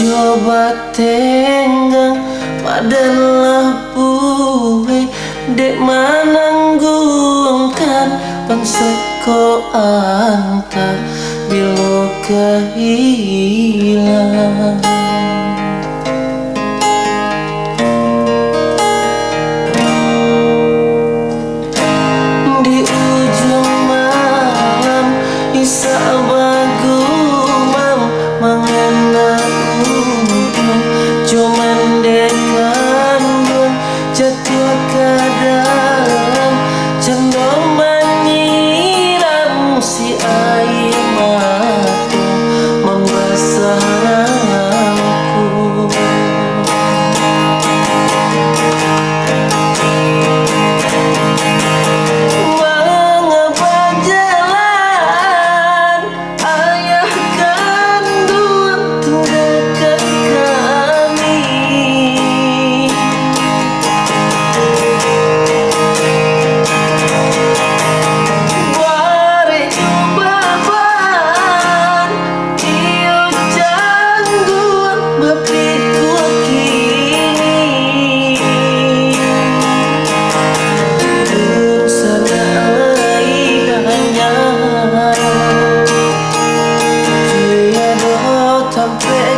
coba tenggang padahal buwe dek mananggungkan panseko anta bilo kehilang. Di ujung malam isa bagumam mengenal cuman dekan jatuh ke dalam cendol menyiram si air mata membasah rambutku. Mengapa jalan ayah kandung dekat kami, bare jubaban iyo janggut bapiku kini sampai